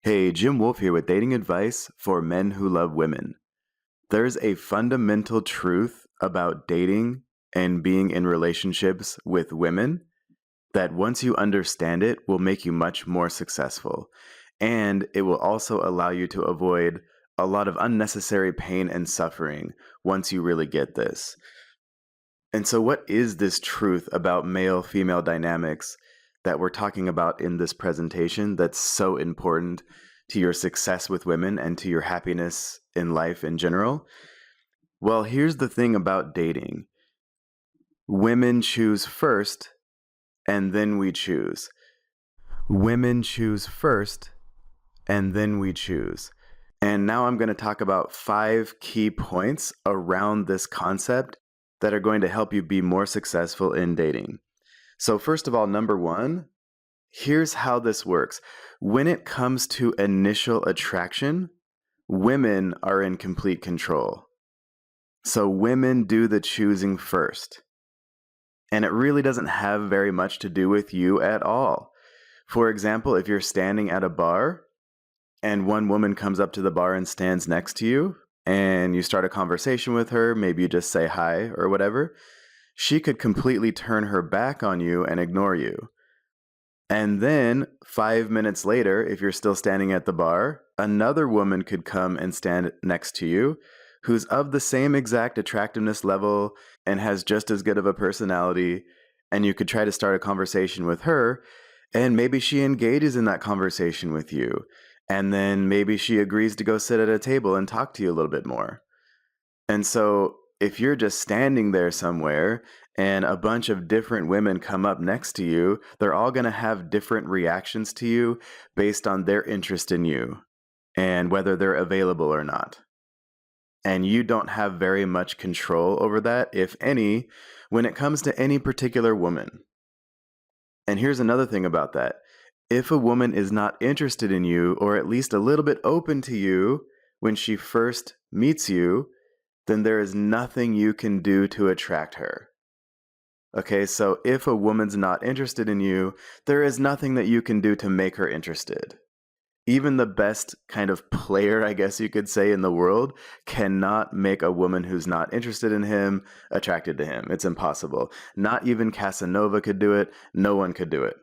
Hey, Jim Wolf here with dating advice for men who love women. There's a fundamental truth about dating and being in relationships with women that once you understand it will make you much more successful. And it will also allow you to avoid a lot of unnecessary pain and suffering once you really get this. And so, what is this truth about male female dynamics that we're talking about in this presentation that's so important to your success with women and to your happiness in life in general? Well, here's the thing about dating: women choose first, and then we choose. Women choose first, and then we choose. And now I'm going to talk about 5 key points around this concept that are going to help you be more successful in dating. So first of all, number one, here's how this works. When it comes to initial attraction, women are in complete control. So women do the choosing first. And it really doesn't have very much to do with you at all. For example, if you're standing at a bar and one woman comes up to the bar and stands next to you, and you start a conversation with her, maybe you just say hi or whatever, she could completely turn her back on you and ignore you. And then 5 minutes later, if you're still standing at the bar, another woman could come and stand next to you who's of the same exact attractiveness level and has just as good of a personality. And you could try to start a conversation with her, and maybe she engages in that conversation with you. And then maybe she agrees to go sit at a table and talk to you a little bit more. And so if you're just standing there somewhere and a bunch of different women come up next to you, they're all going to have different reactions to you based on their interest in you and whether they're available or not. And you don't have very much control over that, if any, when it comes to any particular woman. And here's another thing about that. If a woman is not interested in you, or at least a little bit open to you when she first meets you, then there is nothing you can do to attract her. Okay, so if a woman's not interested in you, there is nothing that you can do to make her interested. Even the best kind of player, I guess you could say, in the world cannot make a woman who's not interested in him attracted to him. It's impossible. Not even Casanova could do it. No one could do it.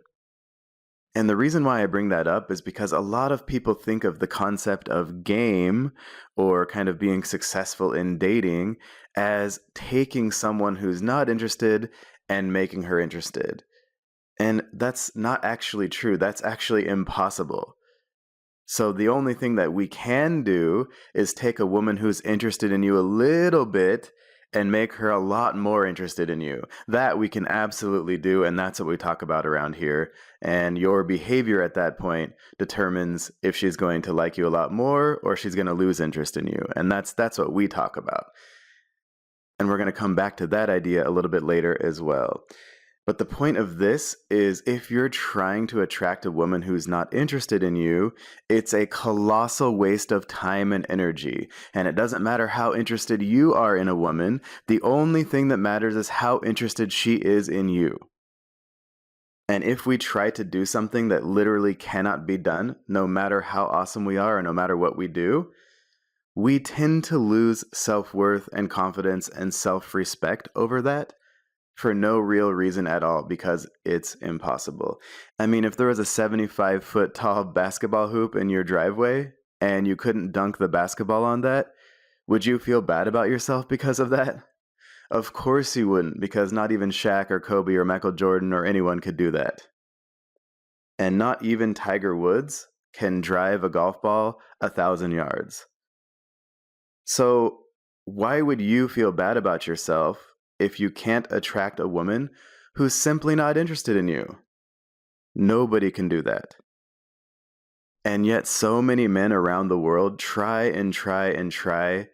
And the reason why I bring that up is because a lot of people think of the concept of game or kind of being successful in dating as taking someone who's not interested and making her interested. And that's not actually true. That's actually impossible. So the only thing that we can do is take a woman who's interested in you a little bit and make her a lot more interested in you. That we can absolutely do, and that's what we talk about around here. And your behavior at that point determines if she's going to like you a lot more or she's going to lose interest in you. And that's what we talk about. And we're going to come back to that idea a little bit later as well. But the point of this is, if you're trying to attract a woman who's not interested in you, it's a colossal waste of time and energy. And it doesn't matter how interested you are in a woman. The only thing that matters is how interested she is in you. And if we try to do something that literally cannot be done, no matter how awesome we are or no matter what we do, we tend to lose self-worth and confidence and self-respect over that, for no real reason at all, because it's impossible. I mean, if there was a 75-foot tall basketball hoop in your driveway and you couldn't dunk the basketball on that, would you feel bad about yourself because of that? Of course you wouldn't, because not even Shaq or Kobe or Michael Jordan or anyone could do that. And not even Tiger Woods can drive a golf ball 1,000 yards. So why would you feel bad about yourself if you can't attract a woman who's simply not interested in you? Nobody can do that. And yet so many men around the world try and try and try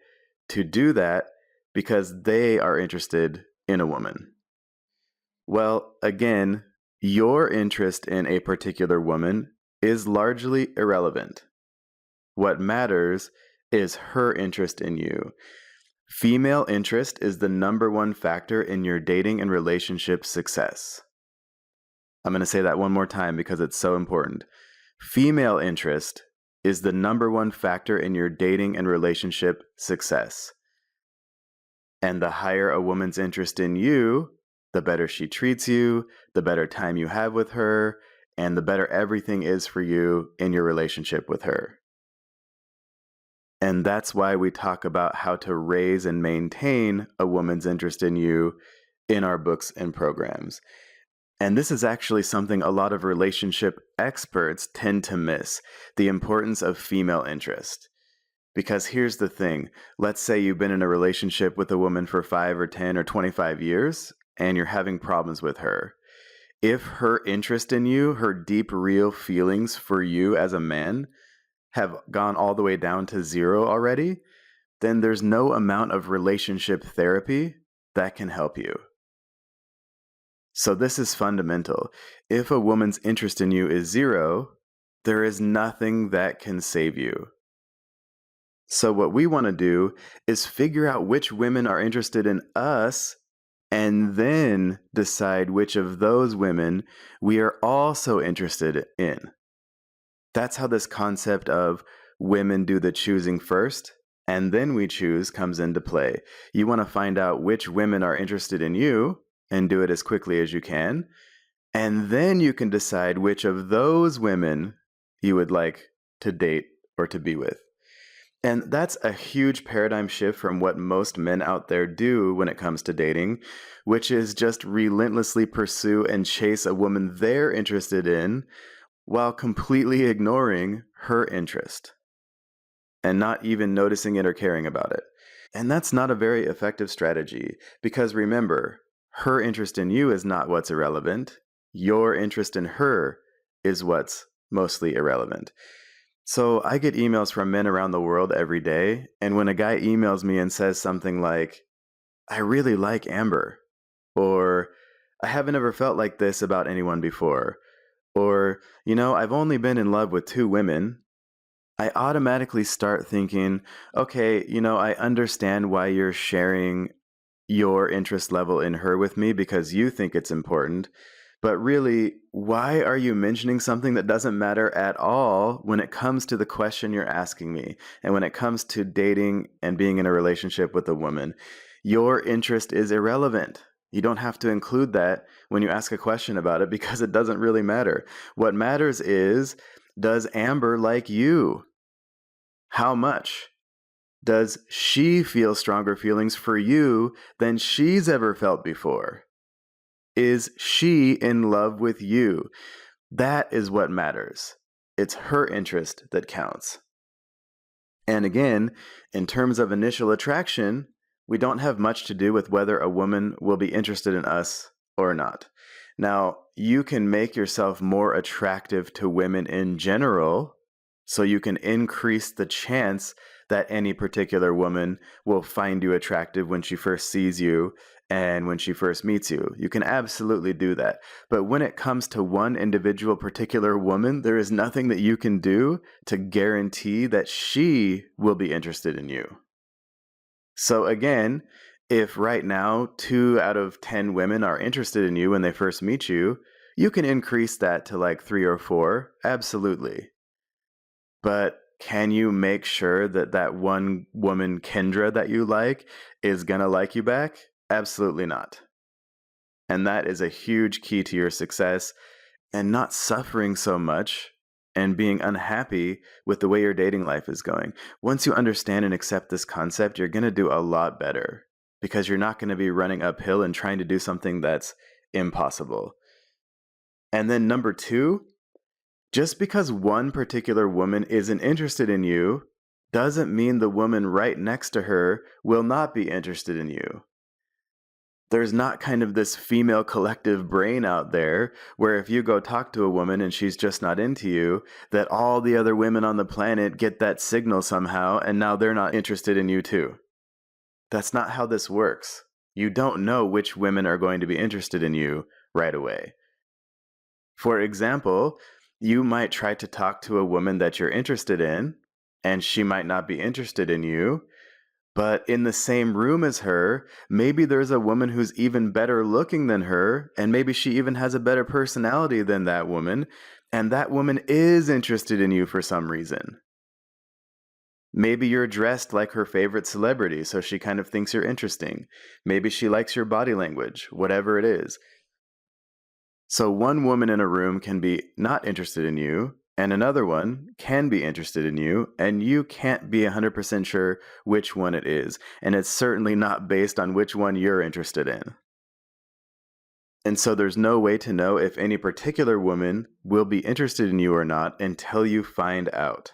to do that because they are interested in a woman. Well, again, your interest in a particular woman is largely irrelevant. What matters is her interest in you. Female interest is the number one factor in your dating and relationship success. I'm going to say that one more time because it's so important. Female interest is the number one factor in your dating and relationship success. And the higher a woman's interest in you, the better she treats you, the better time you have with her, and the better everything is for you in your relationship with her. And that's why we talk about how to raise and maintain a woman's interest in you in our books and programs. And this is actually something a lot of relationship experts tend to miss, the importance of female interest. Because here's the thing, let's say you've been in a relationship with a woman for 5 or 10 or 25 years, and you're having problems with her. If her interest in you, her deep, real feelings for you as a man, have gone all the way down to 0 already, then there's no amount of relationship therapy that can help you. So this is fundamental. If a woman's interest in you is 0, there is nothing that can save you. So what we want to do is figure out which women are interested in us and then decide which of those women we are also interested in. That's how this concept of women do the choosing first and then we choose comes into play. You want to find out which women are interested in you and do it as quickly as you can. And then you can decide which of those women you would like to date or to be with. And that's a huge paradigm shift from what most men out there do when it comes to dating, which is just relentlessly pursue and chase a woman they're interested in while completely ignoring her interest and not even noticing it or caring about it. And that's not a very effective strategy because remember, her interest in you is not what's irrelevant. Your interest in her is what's mostly irrelevant. So I get emails from men around the world every day, and when a guy emails me and says something like, I really like Amber, or I haven't ever felt like this about anyone before, or, I've only been in love with 2 women, I automatically start thinking, okay, I understand why you're sharing your interest level in her with me because you think it's important. But really, why are you mentioning something that doesn't matter at all when it comes to the question you're asking me? And when it comes to dating and being in a relationship with a woman, your interest is irrelevant. You don't have to include that when you ask a question about it because it doesn't really matter. What matters is, does Amber like you? How much? Does she feel stronger feelings for you than she's ever felt before? Is she in love with you? That is what matters. It's her interest that counts. And again, in terms of initial attraction, we don't have much to do with whether a woman will be interested in us or not. Now, you can make yourself more attractive to women in general, so you can increase the chance that any particular woman will find you attractive when she first sees you and when she first meets you. You can absolutely do that. But when it comes to one individual particular woman, there is nothing that you can do to guarantee that she will be interested in you. So again, if right now 2 out of 10 women are interested in you when they first meet you, you can increase that to like 3 or 4, absolutely. But can you make sure that that one woman, Kendra, that you like is gonna like you back? Absolutely not. And that is a huge key to your success and not suffering so much and being unhappy with the way your dating life is going. Once you understand and accept this concept, you're going to do a lot better because you're not going to be running uphill and trying to do something that's impossible. And then number 2, just because one particular woman isn't interested in you doesn't mean the woman right next to her will not be interested in you. There's not kind of this female collective brain out there where if you go talk to a woman and she's just not into you, that all the other women on the planet get that signal somehow and now they're not interested in you too. That's not how this works. You don't know which women are going to be interested in you right away. For example, you might try to talk to a woman that you're interested in, and she might not be interested in you. But in the same room as her, maybe there's a woman who's even better looking than her, and maybe she even has a better personality than that woman, and that woman is interested in you for some reason. Maybe you're dressed like her favorite celebrity, so she kind of thinks you're interesting. Maybe she likes your body language, whatever it is. So one woman in a room can be not interested in you, and another one can be interested in you, and you can't be 100% sure which one it is. And it's certainly not based on which one you're interested in. And so there's no way to know if any particular woman will be interested in you or not until you find out.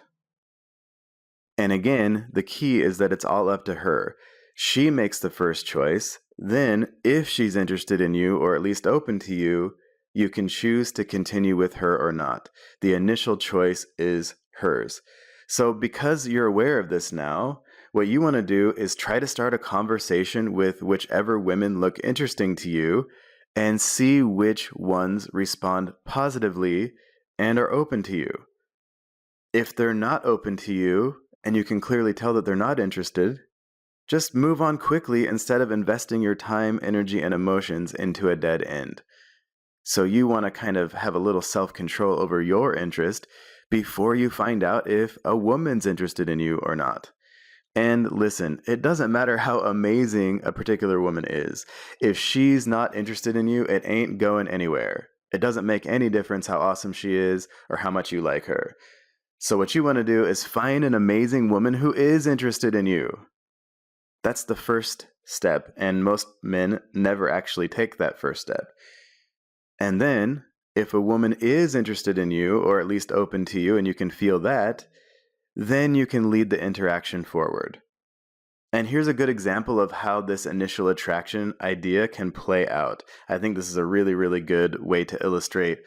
And again, the key is that it's all up to her. She makes the first choice. Then, if she's interested in you or at least open to you, you can choose to continue with her or not. The initial choice is hers. So, because you're aware of this now, what you want to do is try to start a conversation with whichever women look interesting to you and see which ones respond positively and are open to you. If they're not open to you, and you can clearly tell that they're not interested, just move on quickly instead of investing your time, energy, and emotions into a dead end. So you want to kind of have a little self-control over your interest before you find out if a woman's interested in you or not. And listen, it doesn't matter how amazing a particular woman is. If she's not interested in you, it ain't going anywhere. It doesn't make any difference how awesome she is or how much you like her. So what you want to do is find an amazing woman who is interested in you. That's the first step, and most men never actually take that first step. And then, if a woman is interested in you, or at least open to you, and you can feel that, then you can lead the interaction forward. And here's a good example of how this initial attraction idea can play out. I think this is a really, really good way to illustrate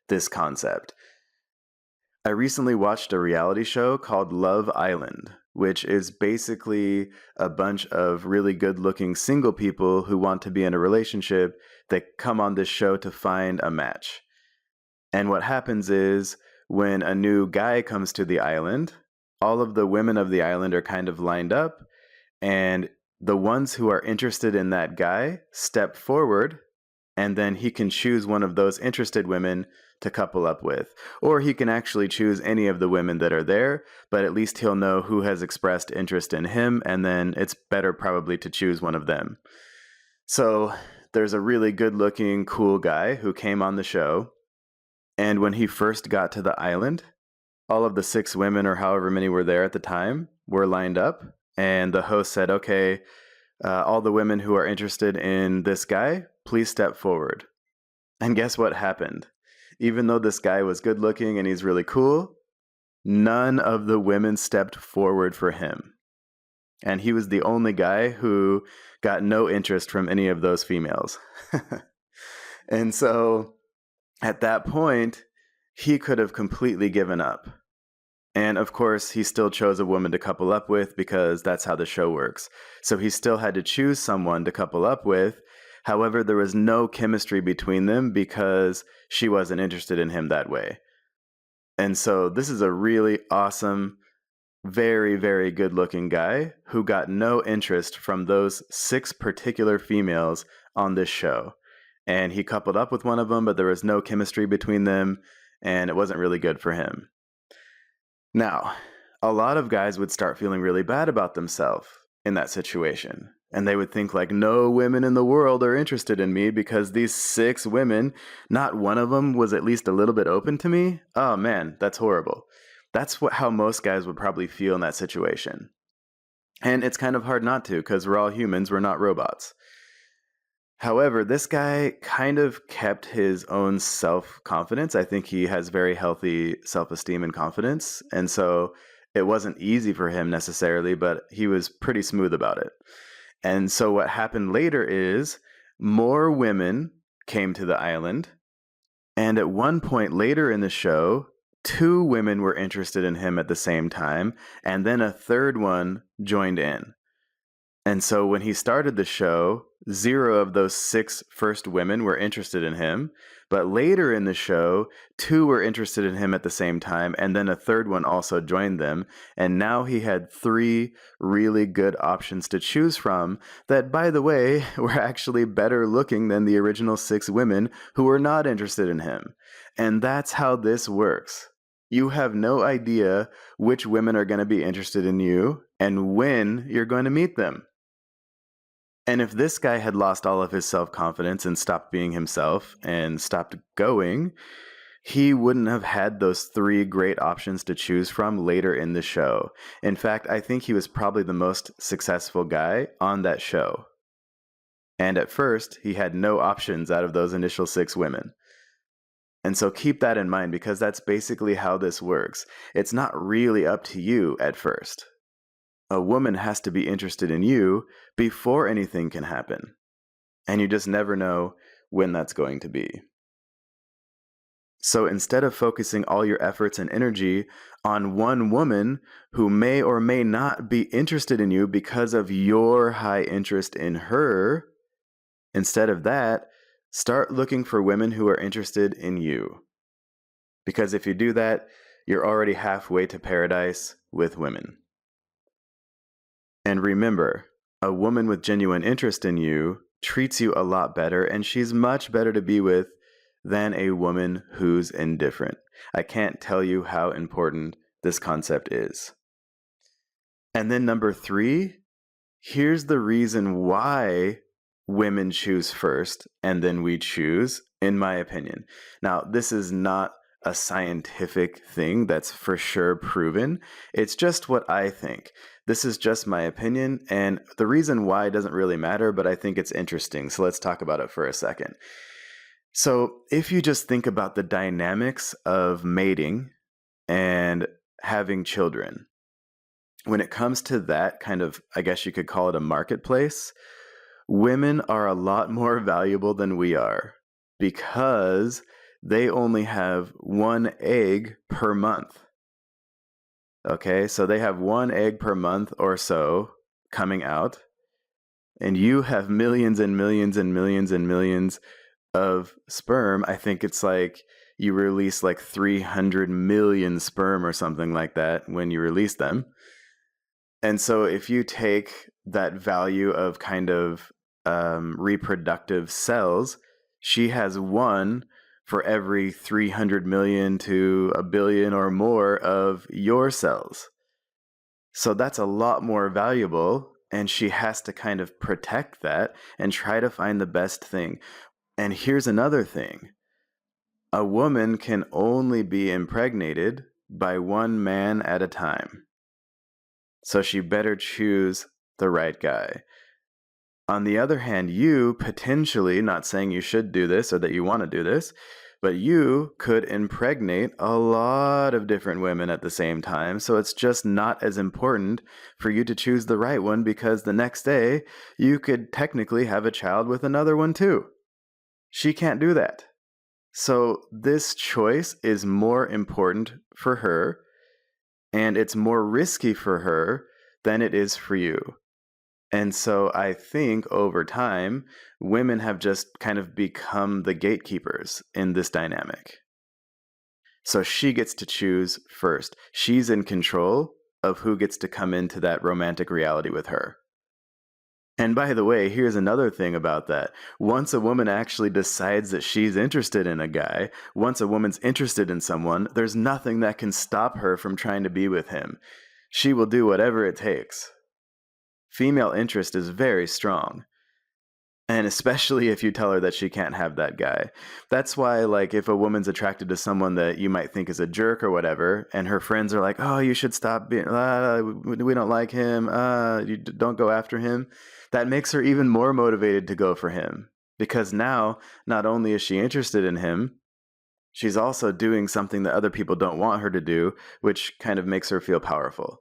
this concept. I recently watched a reality show called Love Island, which is basically a bunch of really good-looking single people who want to be in a relationship that come on this show to find a match. And what happens is when a new guy comes to the island, all of the women of the island are kind of lined up, and the ones who are interested in that guy step forward, and then he can choose one of those interested women to couple up with. Or he can actually choose any of the women that are there, but at least he'll know who has expressed interest in him, and then it's better probably to choose one of them. So there's a really good-looking, cool guy who came on the show, and when he first got to the island, all of the 6 women or however many were there at the time were lined up, and the host said, okay, all the women who are interested in this guy, please step forward. And guess what happened? Even though this guy was good looking and he's really cool, none of the women stepped forward for him. And he was the only guy who got no interest from any of those females. And so at that point, he could have completely given up. And of course, he still chose a woman to couple up with because that's how the show works. So he still had to choose someone to couple up with. However, there was no chemistry between them because she wasn't interested in him that way. And so this is a really awesome, very, very good-looking guy who got no interest from those 6 particular females on this show. And he coupled up with one of them, but there was no chemistry between them, and it wasn't really good for him. Now, a lot of guys would start feeling really bad about themselves in that situation. And they would think like, no women in the world are interested in me because these 6 women, not one of them was at least a little bit open to me. Oh man, that's horrible. That's how most guys would probably feel in that situation. And it's kind of hard not to because we're all humans, we're not robots. However, this guy kind of kept his own self-confidence. I think he has very healthy self-esteem and confidence. And so it wasn't easy for him necessarily, but he was pretty smooth about it. And so what happened later is more women came to the island. And at one point later in the show, 2 women were interested in him at the same time. And then a third one joined in. And so when he started the show, 0 of those 6 first women were interested in him. But later in the show, 2 were interested in him at the same time, and then a third one also joined them. And now he had 3 really good options to choose from that, by the way, were actually better looking than the original 6 women who were not interested in him. And that's how this works. You have no idea which women are going to be interested in you and when you're going to meet them. And if this guy had lost all of his self-confidence and stopped being himself and stopped going, he wouldn't have had those three great options to choose from later in the show. In fact, I think he was probably the most successful guy on that show. And at first, he had no options out of those initial 6 women. And so keep that in mind, because that's basically how this works. It's not really up to you at first. A woman has to be interested in you before anything can happen. And you just never know when that's going to be. So instead of focusing all your efforts and energy on one woman who may or may not be interested in you because of your high interest in her, instead of that, start looking for women who are interested in you. Because if you do that, you're already halfway to paradise with women. And remember, a woman with genuine interest in you treats you a lot better, and she's much better to be with than a woman who's indifferent. I can't tell you how important this concept is. And then number 3, here's the reason why women choose first and then we choose, in my opinion. Now, this is not a scientific thing that's for sure proven. It's just what I think. This is just my opinion, and the reason why doesn't really matter, but I think it's interesting. So let's talk about it for a second. So if you just think about the dynamics of mating and having children, when it comes to that kind of, I guess you could call it a marketplace, women are a lot more valuable than we are because they only have 1 egg per month. Okay, so they have 1 egg per month or so coming out, and you have millions and millions and millions and millions of sperm. I think it's like you release like 300 million sperm or something like that when you release them. And so if you take that value of kind of reproductive cells, she has 1 for every 300 million to a billion or more of your cells. So that's a lot more valuable, and she has to kind of protect that and try to find the best thing. And here's another thing. A woman can only be impregnated by 1 man at a time. So she better choose the right guy. On the other hand, you potentially, not saying you should do this or that you want to do this, but you could impregnate a lot of different women at the same time. So it's just not as important for you to choose the right one, because the next day you could technically have a child with another one too. She can't do that. So this choice is more important for her, and it's more risky for her than it is for you. And so I think over time, women have just kind of become the gatekeepers in this dynamic. So she gets to choose first. She's in control of who gets to come into that romantic reality with her. And by the way, here's another thing about that. Once a woman actually decides that she's interested in a guy, once a woman's interested in someone, there's nothing that can stop her from trying to be with him. She will do whatever it takes. Female interest is very strong. And especially if you tell her that she can't have that guy. That's why, like, if a woman's attracted to someone that you might think is a jerk or whatever, and her friends are like, oh, you should stop being, we don't like him, you don't go after him, that makes her even more motivated to go for him. Because now, not only is she interested in him, she's also doing something that other people don't want her to do, which kind of makes her feel powerful.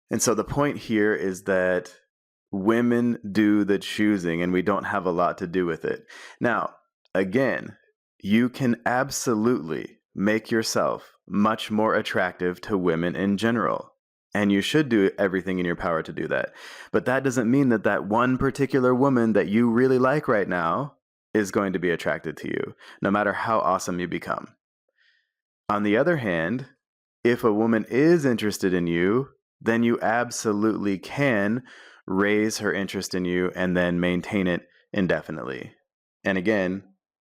And so the point here is that women do the choosing, and we don't have a lot to do with it. Now, again, you can absolutely make yourself much more attractive to women in general, and you should do everything in your power to do that. But that doesn't mean that that one particular woman that you really like right now is going to be attracted to you, no matter how awesome you become. On the other hand, if a woman is interested in you, then you absolutely can raise her interest in you and then maintain it indefinitely. And again,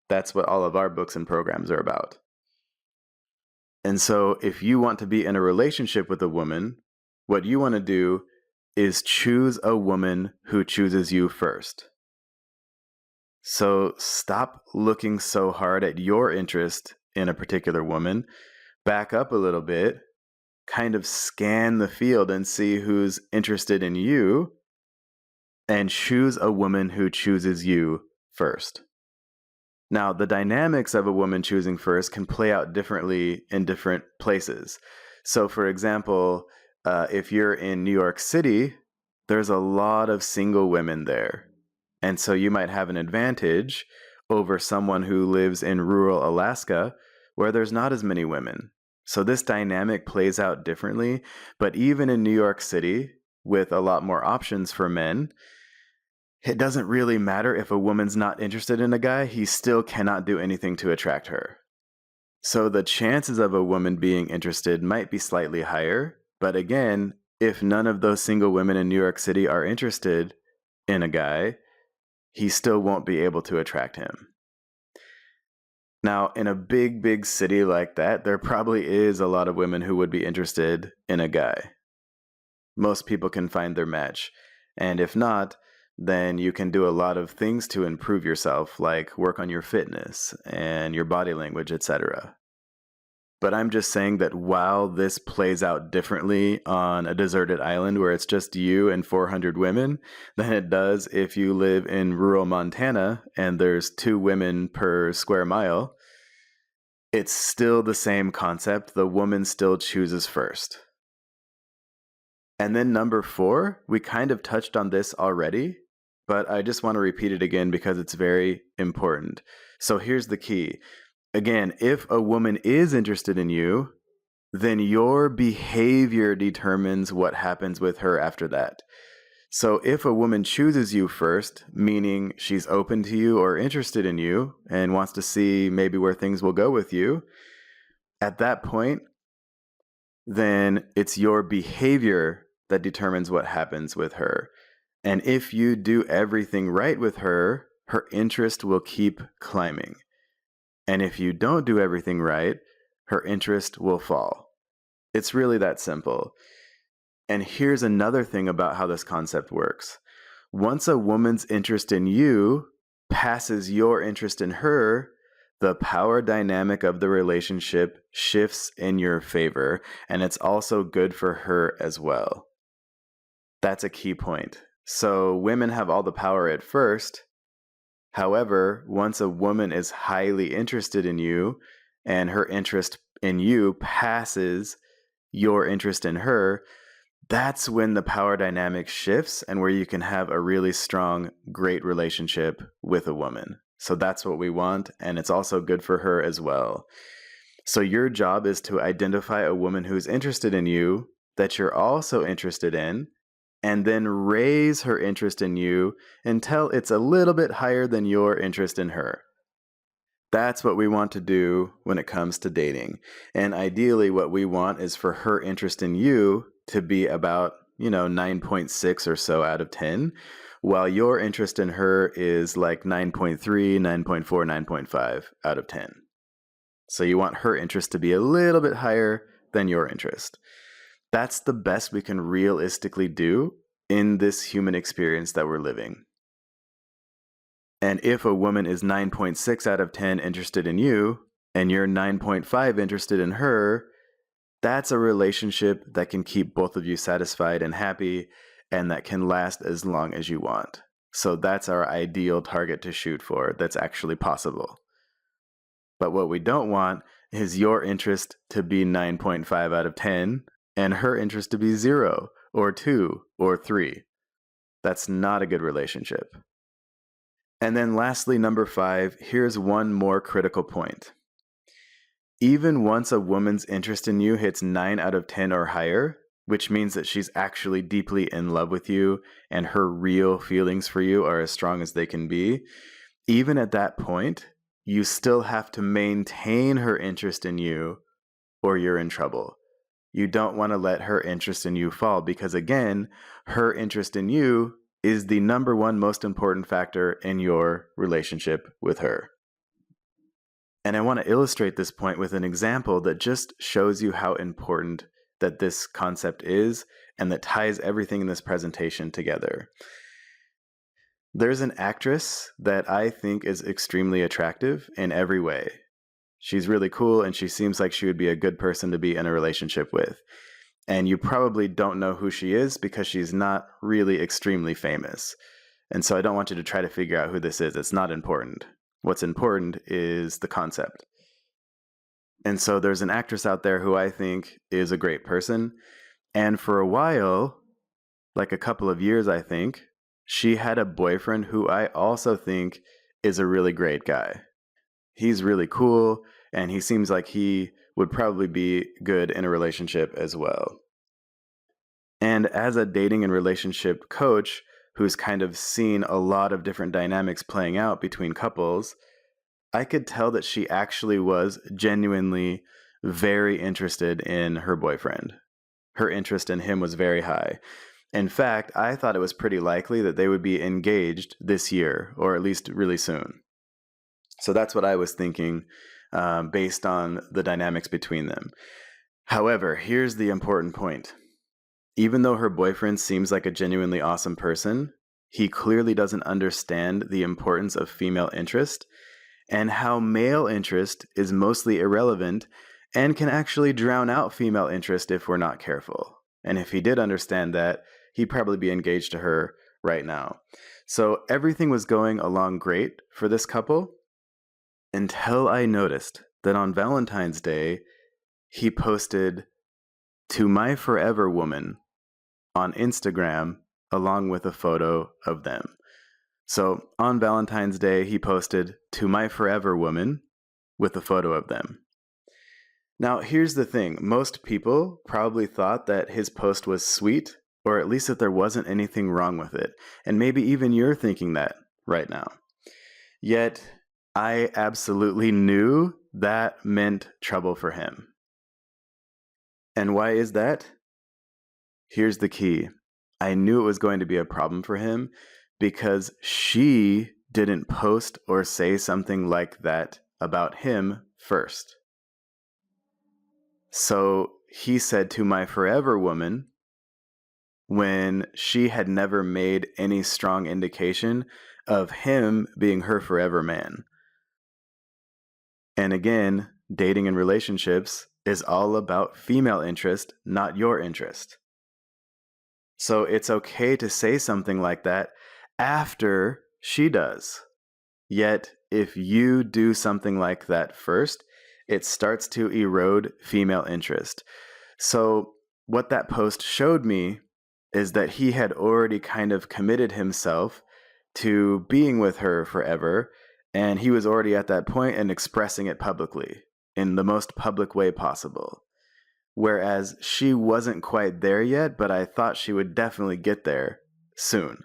that's what all of our books and programs are about. And so if you want to be in a relationship with a woman, what you want to do is choose a woman who chooses you first. So stop looking so hard at your interest in a particular woman. Back up a little bit, kind of scan the field and see who's interested in you, and choose a woman who chooses you first. Now, the dynamics of a woman choosing first can play out differently in different places. So, for example, if you're in New York City, there's a lot of single women there. And so you might have an advantage over someone who lives in rural Alaska where there's not as many women. So this dynamic plays out differently. But even in New York City, with a lot more options for men, it doesn't really matter if a woman's not interested in a guy, he still cannot do anything to attract her. So the chances of a woman being interested might be slightly higher. But again, if none of those single women in New York City are interested in a guy, he still won't be able to attract him. Now, in a big, big city like that, there probably is a lot of women who would be interested in a guy. Most people can find their match. And if not, then you can do a lot of things to improve yourself, like work on your fitness and your body language, etc. But I'm just saying that while this plays out differently on a deserted island where it's just you and 400 women than it does if you live in rural Montana and there's 2 women per square mile, it's still the same concept. The woman still chooses first. And then number 4, we kind of touched on this already, but I just want to repeat it again because it's very important. So here's the key. Again, if a woman is interested in you, then your behavior determines what happens with her after that. So if a woman chooses you first, meaning she's open to you or interested in you and wants to see maybe where things will go with you, at that point, then it's your behavior that determines what happens with her. And if you do everything right with her, her interest will keep climbing. And if you don't do everything right, her interest will fall. It's really that simple. And here's another thing about how this concept works. Once a woman's interest in you passes your interest in her, the power dynamic of the relationship shifts in your favor, and it's also good for her as well. That's a key point. So women have all the power at first. However, once a woman is highly interested in you and her interest in you passes your interest in her, that's when the power dynamic shifts and where you can have a really strong, great relationship with a woman. So that's what we want, and it's also good for her as well. So your job is to identify a woman who's interested in you, that you're also interested in, and then raise her interest in you until it's a little bit higher than your interest in her. That's what we want to do when it comes to dating. And ideally, what we want is for her interest in you to be about, 9.6 or so out of 10, while your interest in her is like 9.3, 9.4, 9.5 out of 10. So you want her interest to be a little bit higher than your interest. That's the best we can realistically do in this human experience that we're living. And if a woman is 9.6 out of 10 interested in you, and you're 9.5 interested in her, that's a relationship that can keep both of you satisfied and happy, and that can last as long as you want. So that's our ideal target to shoot for. That's actually possible. But what we don't want is your interest to be 9.5 out of 10 and her interest to be 0 or 2 or 3. That's not a good relationship. And then lastly, number 5, here's one more critical point. Even once a woman's interest in you hits 9 out of 10 or higher, which means that she's actually deeply in love with you and her real feelings for you are as strong as they can be, even at that point, you still have to maintain her interest in you or you're in trouble. You don't want to let her interest in you fall because, again, her interest in you is the number one most important factor in your relationship with her. And I want to illustrate this point with an example that just shows you how important that this concept is and that ties everything in this presentation together. There's an actress that I think is extremely attractive in every way. She's really cool and she seems like she would be a good person to be in a relationship with. And you probably don't know who she is because she's not really extremely famous. And so I don't want you to try to figure out who this is. It's not important. What's important is the concept. And so there's an actress out there who I think is a great person. And for a while, like a couple of years, I think, she had a boyfriend who I also think is a really great guy. He's really cool, and he seems like he would probably be good in a relationship as well. And as a dating and relationship coach who's kind of seen a lot of different dynamics playing out between couples, I could tell that she actually was genuinely very interested in her boyfriend. Her interest in him was very high. In fact, I thought it was pretty likely that they would be engaged this year, or at least really soon. So that's what I was thinking based on the dynamics between them. However, here's the important point. Even though her boyfriend seems like a genuinely awesome person, he clearly doesn't understand the importance of female interest and how male interest is mostly irrelevant and can actually drown out female interest if we're not careful. And if he did understand that, he'd probably be engaged to her right now. So everything was going along great for this couple until I noticed that on Valentine's Day, he posted "To my forever woman" on Instagram along with a photo of them. So on Valentine's Day, he posted "To my forever woman" with a photo of them. Now, here's the thing. Most people probably thought that his post was sweet, or at least that there wasn't anything wrong with it. And maybe even you're thinking that right now. Yet, I absolutely knew that meant trouble for him. And why is that? Here's the key. I knew it was going to be a problem for him because she didn't post or say something like that about him first. So he said "to my forever woman" when she had never made any strong indication of him being her forever man. And again, dating and relationships is all about female interest, not your interest. So it's okay to say something like that after she does. Yet, if you do something like that first, it starts to erode female interest. So what that post showed me is that he had already kind of committed himself to being with her forever, and he was already at that point and expressing it publicly in the most public way possible. Whereas she wasn't quite there yet, but I thought she would definitely get there soon.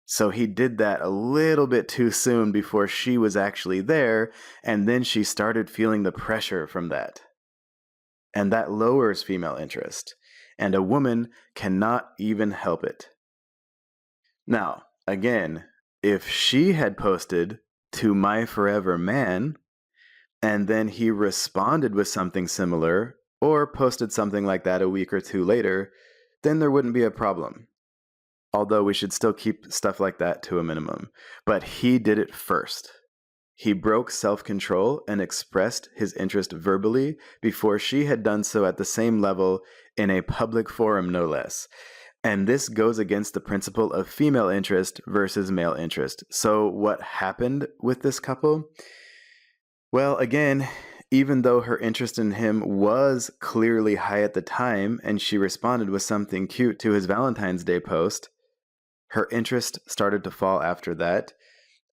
So he did that a little bit too soon before she was actually there, and then she started feeling the pressure from that. And that lowers female interest, and a woman cannot even help it. Now, again, if she had posted "to my forever man," and then he responded with something similar, or posted something like that a week or two later, then there wouldn't be a problem. Although we should still keep stuff like that to a minimum. But he did it first. He broke self-control and expressed his interest verbally before she had done so at the same level in a public forum, no less. And this goes against the principle of female interest versus male interest. So what happened with this couple? Well, again, even though her interest in him was clearly high at the time and she responded with something cute to his Valentine's Day post, her interest started to fall after that,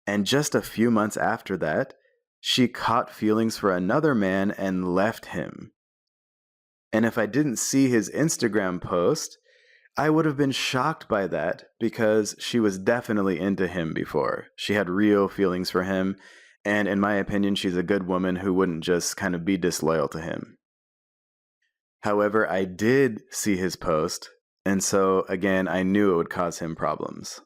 and just a few months after that, she caught feelings for another man and left him. And if I didn't see his Instagram post, I would have been shocked by that because she was definitely into him before. She had real feelings for him, and in my opinion, she's a good woman who wouldn't just kind of be disloyal to him. However, I did see his post, and so, again, I knew it would cause him problems.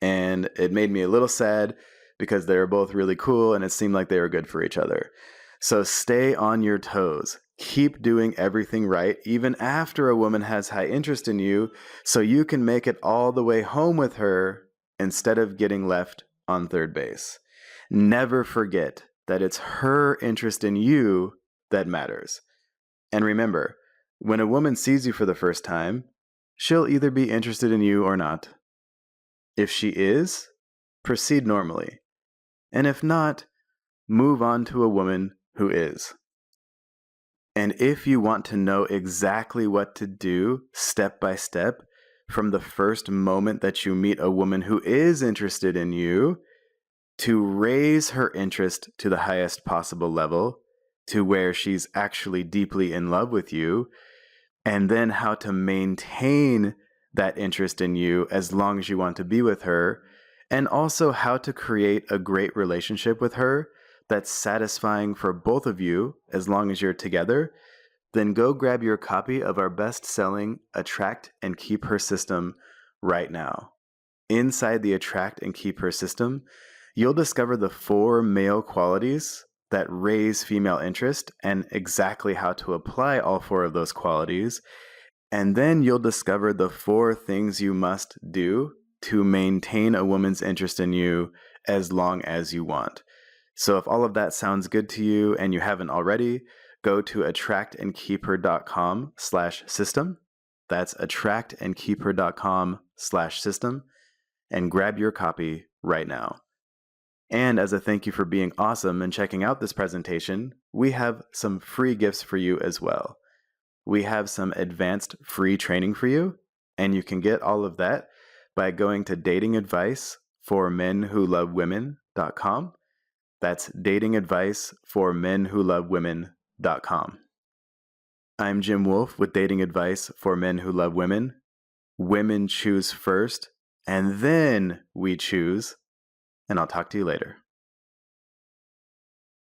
And it made me a little sad because they were both really cool and it seemed like they were good for each other. So stay on your toes. Keep doing everything right, even after a woman has high interest in you, so you can make it all the way home with her instead of getting left on third base. Never forget that it's her interest in you that matters. And remember, when a woman sees you for the first time, she'll either be interested in you or not. If she is, proceed normally. And if not, move on to a woman who is. And if you want to know exactly what to do step by step from the first moment that you meet a woman who is interested in you, to raise her interest to the highest possible level, to where she's actually deeply in love with you, and then how to maintain that interest in you as long as you want to be with her, and also how to create a great relationship with her that's satisfying for both of you as long as you're together, then go grab your copy of our best-selling Attract and Keep Her system right now. Inside the Attract and Keep Her system, you'll discover the 4 male qualities that raise female interest and exactly how to apply all 4 of those qualities. And then you'll discover the 4 things you must do to maintain a woman's interest in you as long as you want. So if all of that sounds good to you and you haven't already, go to attractandkeepher.com/system. That's attractandkeepher.com/system and grab your copy right now. And as a thank you for being awesome and checking out this presentation, we have some free gifts for you as well. We have some advanced free training for you, and you can get all of that by going to datingadviceformenwholovewomen.com. That's datingadviceformenwholovewomen.com. I'm Jim Wolf with Dating Advice for Men Who Love Women. Women choose first, and then we choose. And I'll talk to you later.